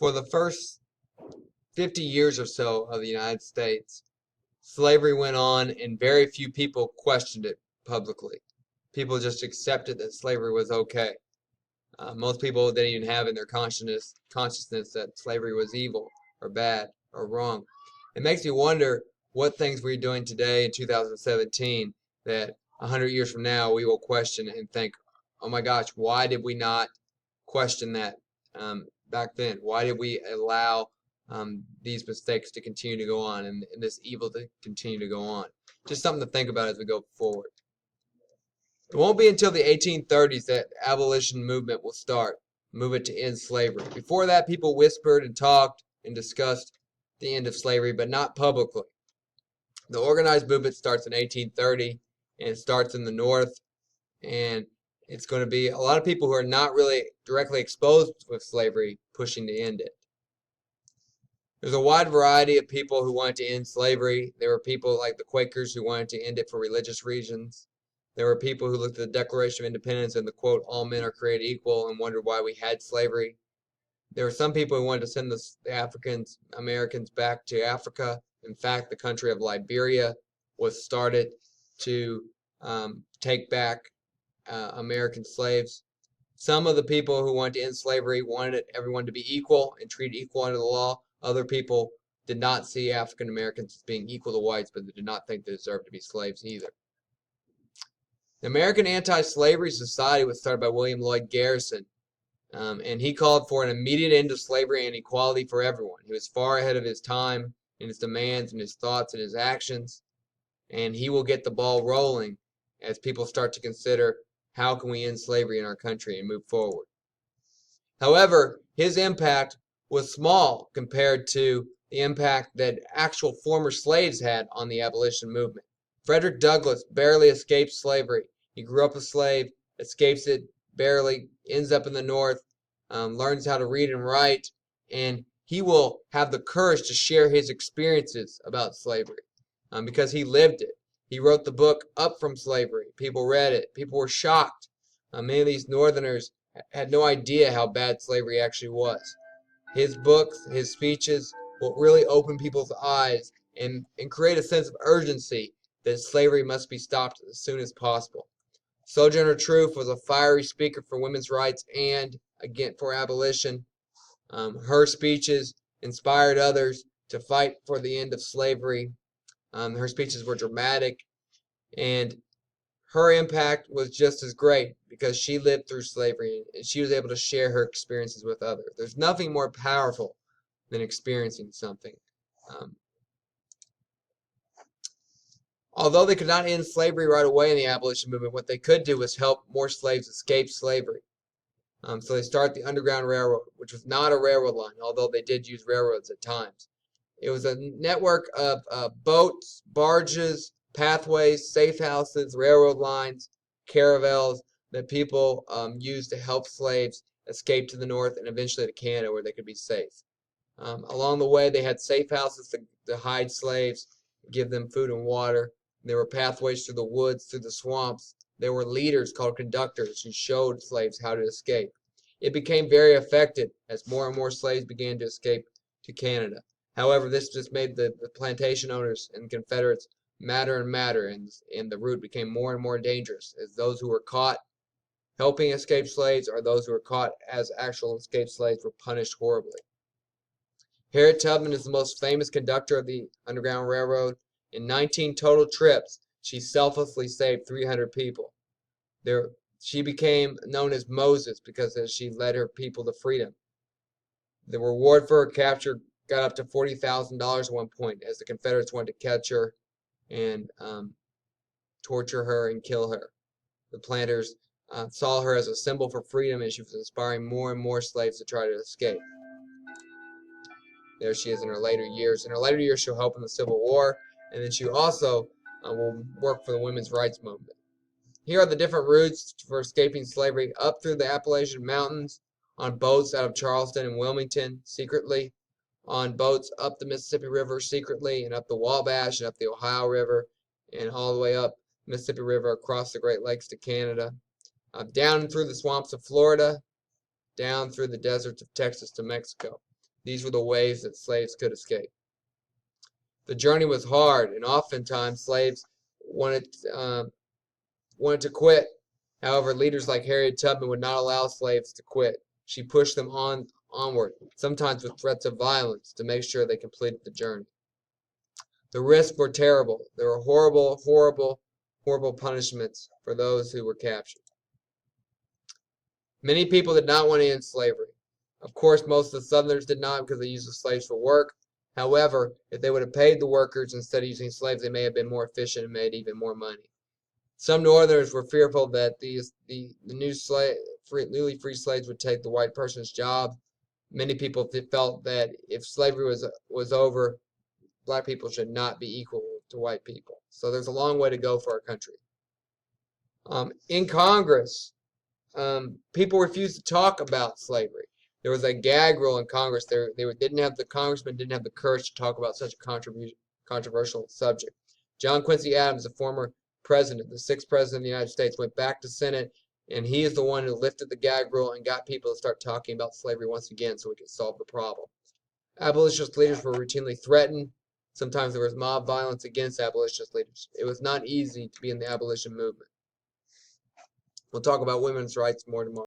For the first 50 years or so of the United States, slavery went on and very few people questioned it publicly. People just accepted that slavery was okay. Most people didn't even have in their consciousness that slavery was evil or bad or wrong. It makes me wonder what things we're doing today in 2017 that 100 years from now we will question and think, oh my gosh, why did we not question that back then? Why did we allow these mistakes to continue to go on and this evil to continue to go on? Just something to think about as we go forward. It won't be until the 1830s that the abolition movement will start, movement to end slavery. Before that, people whispered and talked and discussed the end of slavery, but not publicly. The organized movement starts in 1830, and it starts in the North, and it's going to be a lot of people who are not really directly exposed with slavery pushing to end it. There's a wide variety of people who wanted to end slavery. There were people like the Quakers who wanted to end it for religious reasons. There were people who looked at the Declaration of Independence and the quote, all men are created equal, and wondered why we had slavery. There were some people who wanted to send the Americans back to Africa. In fact, the country of Liberia was started to take back American slaves. Some of the people who wanted to end slavery wanted everyone to be equal and treated equal under the law. Other people did not see African Americans as being equal to whites, but they did not think they deserved to be slaves either. The American Anti-Slavery Society was started by William Lloyd Garrison, and he called for an immediate end to slavery and equality for everyone. He was far ahead of his time in his demands and his thoughts and his actions, and he will get the ball rolling as people start to consider how can we end slavery in our country and move forward. However, his impact was small compared to the impact that actual former slaves had on the abolition movement. Frederick Douglass barely escaped slavery. He grew up a slave, escapes it barely, ends up in the North, learns how to read and write, and he will have the courage to share his experiences about slavery because he lived it. He wrote the book Up From Slavery. People read it. People were shocked. Many of these Northerners had no idea how bad slavery actually was. His books, his speeches will really open people's eyes and create a sense of urgency that slavery must be stopped as soon as possible. Sojourner Truth was a fiery speaker for women's rights and, again, for abolition. Her speeches inspired others to fight for the end of slavery. Her speeches were dramatic, and her impact was just as great because she lived through slavery and she was able to share her experiences with others. There's nothing more powerful than experiencing something. Although they could not end slavery right away in the abolition movement, what they could do was help more slaves escape slavery. So they started the Underground Railroad, which was not a railroad line, although they did use railroads at times. It was a network of boats, barges, pathways, safe houses, railroad lines, caravels that people used to help slaves escape to the north and eventually to Canada where they could be safe. Along the way, they had safe houses to hide slaves, give them food and water. There were pathways through the woods, through the swamps. There were leaders called conductors who showed slaves how to escape. It became very effective as more and more slaves began to escape to Canada. However, this just made the plantation owners and Confederates madder and madder, and the route became more and more dangerous as those who were caught helping escape slaves or those who were caught as actual escaped slaves were punished horribly. Harriet Tubman is the most famous conductor of the Underground Railroad. In 19 total trips, she selflessly saved 300 people. She became known as Moses because she led her people to freedom. The reward for her capture got up to $40,000 at one point as the Confederates wanted to catch her and torture her and kill her. The planters saw her as a symbol for freedom, and she was inspiring more and more slaves to try to escape. There she is in her later years. In her later years, she'll help in the Civil War, and then she also will work for the women's rights movement. Here are the different routes for escaping slavery: up through the Appalachian Mountains, on boats out of Charleston and Wilmington secretly, on boats up the Mississippi River secretly, and up the Wabash and up the Ohio River, and all the way up the Mississippi River across the Great Lakes to Canada, down through the swamps of Florida, down through the deserts of Texas to Mexico. These were the ways that slaves could escape. The journey was hard, and oftentimes slaves wanted to quit. However, leaders like Harriet Tubman would not allow slaves to quit. She pushed them onward, sometimes with threats of violence, to make sure they completed the journey. The risks were terrible. There were horrible, horrible, horrible punishments for those who were captured. Many people did not want to end slavery. Of course, most of the Southerners did not because they used the slaves for work. However, if they would have paid the workers instead of using slaves, they may have been more efficient and made even more money. Some Northerners were fearful that the newly free slaves would take the white person's job. Many people felt that if slavery was over, black people should not be equal to white people. So there's a long way to go for our country. In Congress, people refused to talk about slavery. There was a gag rule in Congress. The congressman didn't have the courage to talk about such a controversial subject. John Quincy Adams, the former president, the sixth president of the United States, went back to Senate, and he is the one who lifted the gag rule and got people to start talking about slavery once again so we could solve the problem. Abolitionist leaders were routinely threatened. Sometimes there was mob violence against abolitionist leaders. It was not easy to be in the abolition movement. We'll talk about women's rights more tomorrow.